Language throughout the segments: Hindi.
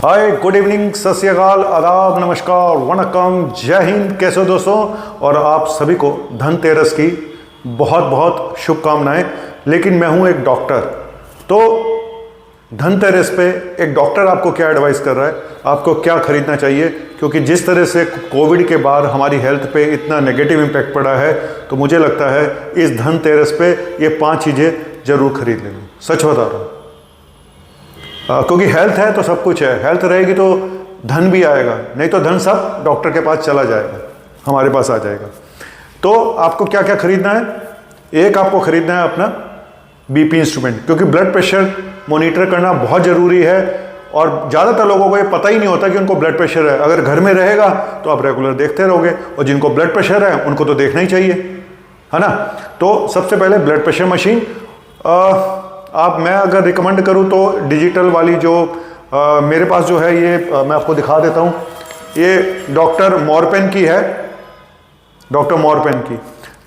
हाय, गुड इवनिंग, सत श्री अकाल, आदाब, नमस्कार, वणक्कम, जय हिंद। कैसे हो दोस्तों? और आप सभी को धनतेरस की बहुत बहुत शुभकामनाएं। लेकिन मैं हूं एक डॉक्टर, तो धनतेरस पे एक डॉक्टर आपको क्या एडवाइस कर रहा है, आपको क्या खरीदना चाहिए, क्योंकि जिस तरह से कोविड के बाद हमारी हेल्थ पे इतना नेगेटिव इम्पैक्ट पड़ा है, तो मुझे लगता है इस धनतेरस पे ये 5 चीज़ें ज़रूर खरीद लेना। सच बता रहा हूँ, क्योंकि हेल्थ है तो सब कुछ है। हेल्थ रहेगी तो धन भी आएगा, नहीं तो धन सब डॉक्टर के पास चला जाएगा, हमारे पास आ जाएगा। तो आपको क्या क्या खरीदना है? एक, आपको खरीदना है अपना बीपी इंस्ट्रूमेंट, क्योंकि ब्लड प्रेशर मॉनिटर करना बहुत ज़रूरी है। और ज़्यादातर लोगों को ये पता ही नहीं होता कि उनको ब्लड प्रेशर है। अगर घर में रहेगा तो आप रेगुलर देखते रहोगे, और जिनको ब्लड प्रेशर है उनको तो देखना ही चाहिए, है ना। तो सबसे पहले ब्लड प्रेशर मशीन, मैं अगर रिकमेंड करूं तो डिजिटल वाली जो मेरे पास जो है, ये मैं आपको दिखा देता हूं। ये डॉक्टर मॉरपेन की है, डॉक्टर मॉरपेन की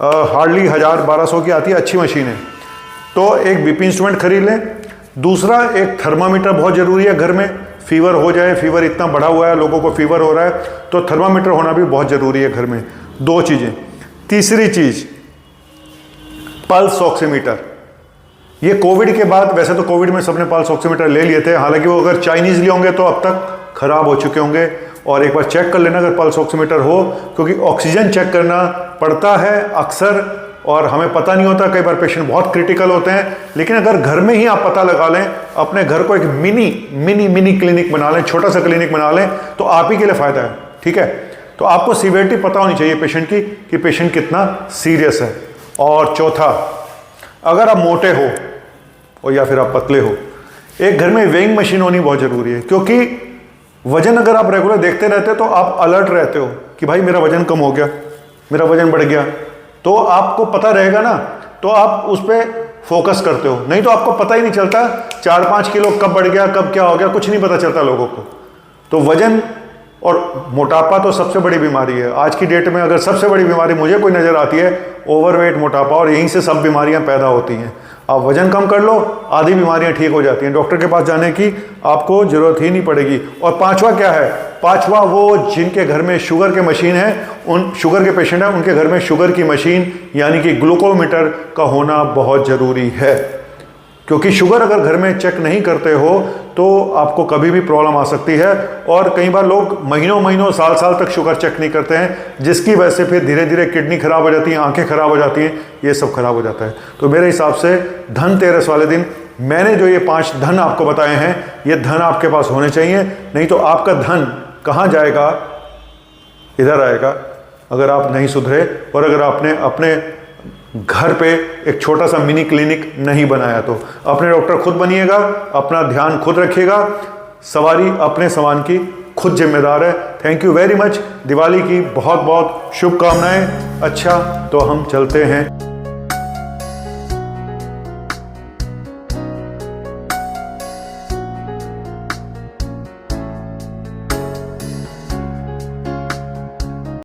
हार्डली 1000-1200 की आती है, अच्छी मशीन है। तो एक बीपी इंस्ट्रूमेंट खरीद लें। दूसरा, एक थर्मामीटर बहुत ज़रूरी है घर में। फीवर हो जाए, फीवर इतना बढ़ा हुआ है, लोगों को फीवर हो रहा है, तो थर्मामीटर होना भी बहुत ज़रूरी है घर में। 2 चीज़ें। तीसरी चीज़, पल्स ऑक्सीमीटर। ये कोविड के बाद, वैसे तो कोविड में सबने पल्स ऑक्सीमीटर ले लिए थे, हालांकि वो अगर चाइनीज़ लिए होंगे तो अब तक ख़राब हो चुके होंगे। और एक बार चेक कर लेना अगर पल्स ऑक्सीमीटर हो, क्योंकि ऑक्सीजन चेक करना पड़ता है अक्सर, और हमें पता नहीं होता। कई बार पेशेंट बहुत क्रिटिकल होते हैं, लेकिन अगर घर में ही आप पता लगा लें, अपने घर को एक मिनी क्लिनिक बना लें, छोटा सा क्लिनिक बना लें, तो आप ही के लिए फ़ायदा है। ठीक है, तो आपको सीवियरिटी पता होनी चाहिए पेशेंट की, कि पेशेंट कितना सीरियस है। और चौथा, अगर आप मोटे हो और या फिर आप पतले हो, एक घर में वेइंग मशीन होनी बहुत ज़रूरी है। क्योंकि वजन अगर आप रेगुलर देखते रहते हो तो आप अलर्ट रहते हो कि भाई मेरा वजन कम हो गया, मेरा वजन बढ़ गया, तो आपको पता रहेगा ना, तो आप उस पर फोकस करते हो। नहीं तो आपको पता ही नहीं चलता 4-5 किलो कब बढ़ गया, कब क्या हो गया, कुछ नहीं पता चलता लोगों को। तो वजन और मोटापा तो सबसे बड़ी बीमारी है आज की डेट में। अगर सबसे बड़ी बीमारी मुझे कोई नज़र आती है, ओवरवेट, मोटापा, और यहीं से सब बीमारियां पैदा होती हैं। आप वजन कम कर लो, आधी बीमारियां ठीक हो जाती हैं, डॉक्टर के पास जाने की आपको ज़रूरत ही नहीं पड़ेगी। और 5वां क्या है? 5वां, वो जिनके घर में शुगर के मशीन है, उन शुगर के पेशेंट हैं, उनके घर में शुगर की मशीन यानी कि ग्लूकोमीटर का होना बहुत ज़रूरी है। क्योंकि शुगर अगर घर में चेक नहीं करते हो तो आपको कभी भी प्रॉब्लम आ सकती है। और कई बार लोग महीनों साल तक शुगर चेक नहीं करते हैं, जिसकी वजह से फिर धीरे धीरे किडनी खराब हो जाती है, आंखें खराब हो जाती हैं, ये सब खराब हो जाता है। तो मेरे हिसाब से धनतेरस वाले दिन मैंने जो ये 5 धन आपको बताए हैं, ये धन आपके पास होने चाहिए। नहीं तो आपका धन कहाँ जाएगा? इधर आएगा, अगर आप नहीं सुधरे और अगर आपने अपने घर पे एक छोटा सा मिनी क्लिनिक नहीं बनाया तो। अपने डॉक्टर खुद बनिएगा, अपना ध्यान खुद रखिएगा, सवारी अपने सामान की खुद जिम्मेदार है। Thank you very much. Diwali की बहुत बहुत शुभकामनाएं। अच्छा, तो हम चलते हैं।